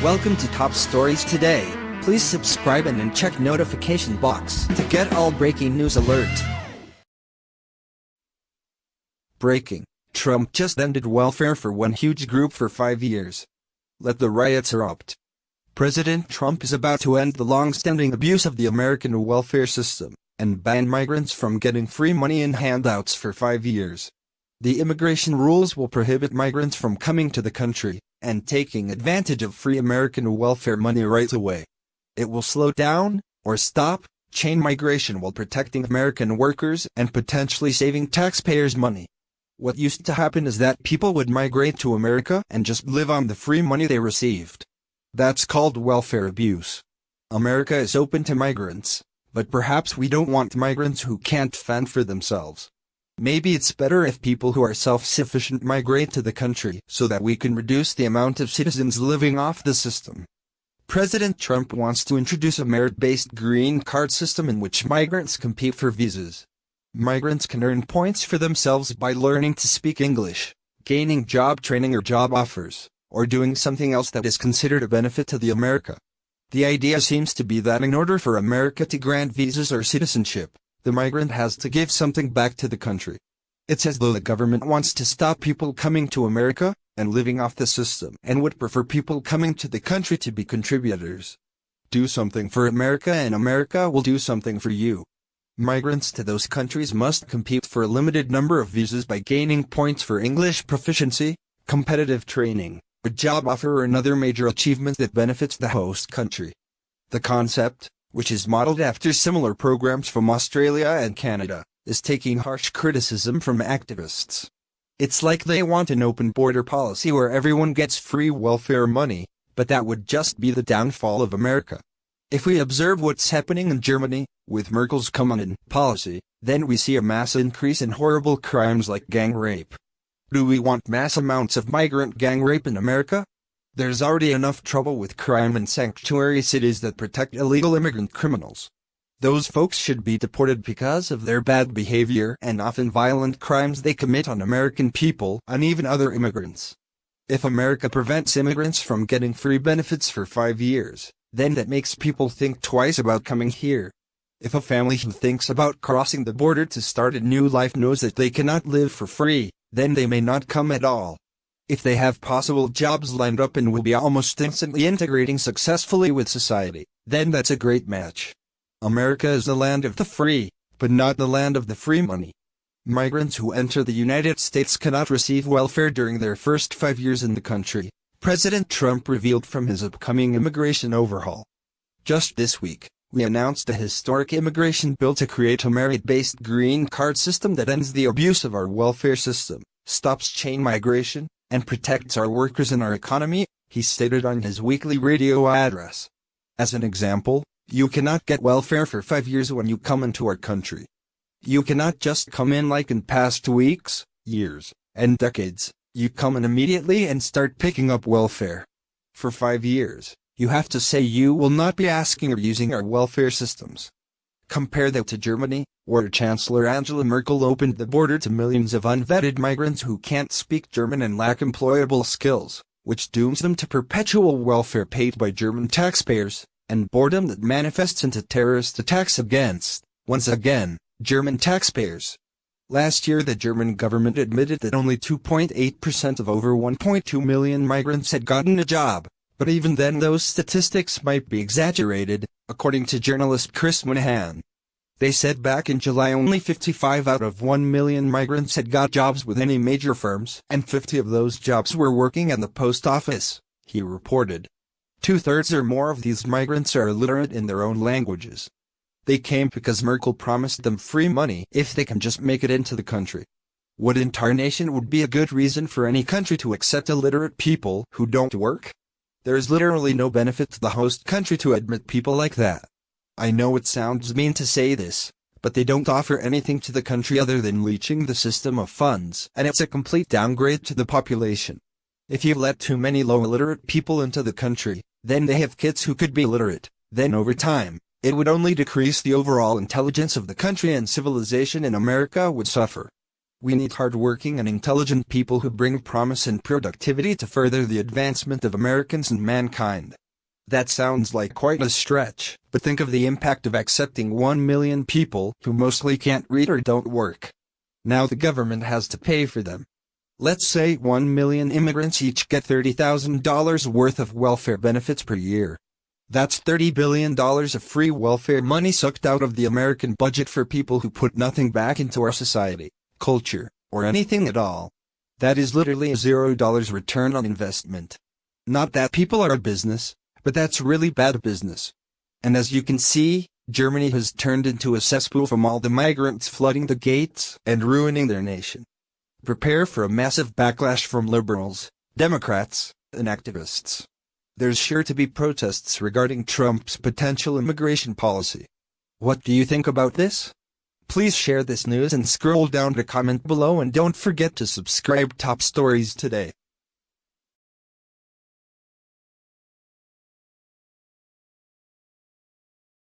Welcome to Top Stories Today. Please subscribe and then check notification box to get all breaking news alert. Breaking. Trump just ended welfare for one huge group for 5 years. Let the riots erupt. President Trump is about to end the long-standing abuse of the American welfare system and ban migrants from getting free money and handouts for 5 years. The immigration rules will prohibit migrants from coming to the country and taking advantage of free American welfare money right away. It will slow down, or stop, chain migration while protecting American workers and potentially saving taxpayers' money. What used to happen is that people would migrate to America and just live on the free money they received. That's called welfare abuse. America is open to migrants, but perhaps we don't want migrants who can't fend for themselves. Maybe it's better if people who are self-sufficient migrate to the country so that we can reduce the amount of citizens living off the system. President Trump wants to introduce a merit-based green card system in which migrants compete for visas. Migrants can earn points for themselves by learning to speak English, gaining job training or job offers, or doing something else that is considered a benefit to the America. The idea seems to be that in order for America to grant visas or citizenship, the migrant has to give something back to the country. It's as though the government wants to stop people coming to America and living off the system and would prefer people coming to the country to be contributors. Do something for America and America will do something for you. Migrants to those countries must compete for a limited number of visas by gaining points for English proficiency, competitive training, a job offer or another major achievement that benefits the host country. The concept, which is modeled after similar programs from Australia and Canada, is taking harsh criticism from activists. It's like they want an open border policy where everyone gets free welfare money, but that would just be the downfall of America. If we observe what's happening in Germany, with Merkel's "come on in" policy, then we see a mass increase in horrible crimes like gang rape. Do we want mass amounts of migrant gang rape in America? There's already enough trouble with crime in sanctuary cities that protect illegal immigrant criminals. Those folks should be deported because of their bad behavior and often violent crimes they commit on American people and even other immigrants. If America prevents immigrants from getting free benefits for 5 years, then that makes people think twice about coming here. If a family who thinks about crossing the border to start a new life knows that they cannot live for free, then they may not come at all. If they have possible jobs lined up and will be almost instantly integrating successfully with society, then that's a great match. America is the land of the free, but not the land of the free money. Migrants who enter the United States cannot receive welfare during their first 5 years in the country, President Trump revealed from his upcoming immigration overhaul. Just this week, we announced a historic immigration bill to create a merit-based green card system that ends the abuse of our welfare system, stops chain migration, and protects our workers and our economy, he stated on his weekly radio address. As an example, you cannot get welfare for 5 years when you come into our country. You cannot just come in like in past weeks, years, and decades. You come in immediately and start picking up welfare. For 5 years, you have to say you will not be asking or using our welfare systems. Compare that to Germany, where Chancellor Angela Merkel opened the border to millions of unvetted migrants who can't speak German and lack employable skills, which dooms them to perpetual welfare paid by German taxpayers, and boredom that manifests into terrorist attacks against, once again, German taxpayers. Last year the German government admitted that only 2.8% of over 1.2 million migrants had gotten a job, but even then those statistics might be exaggerated, according to journalist Chris Monahan. They said back in July only 55 out of 1 million migrants had got jobs with any major firms, and 50 of those jobs were working at the post office, he reported. 2/3 or more of these migrants are illiterate in their own languages. They came because Merkel promised them free money if they can just make it into the country. What in tarnation would be a good reason for any country to accept illiterate people who don't work? There is literally no benefit to the host country to admit people like that. I know it sounds mean to say this, but they don't offer anything to the country other than leeching the system of funds, and it's a complete downgrade to the population. If you let too many low illiterate people into the country, then they have kids who could be literate, then over time, it would only decrease the overall intelligence of the country and civilization in America would suffer. We need hardworking and intelligent people who bring promise and productivity to further the advancement of Americans and mankind. That sounds like quite a stretch, but think of the impact of accepting 1 million people who mostly can't read or don't work. Now the government has to pay for them. Let's say 1 million immigrants each get $30,000 worth of welfare benefits per year. That's $30 billion of free welfare money sucked out of the American budget for people who put nothing back into our society, culture, or anything at all. That is literally a $0 return on investment. Not that people are a business, but that's really bad business. And as you can see, Germany has turned into a cesspool from all the migrants flooding the gates and ruining their nation. Prepare for a massive backlash from liberals, Democrats, and activists. There's sure to be protests regarding Trump's potential immigration policy. What do you think about this? Please share this news and scroll down to comment below, and don't forget to subscribe. Top Stories Today.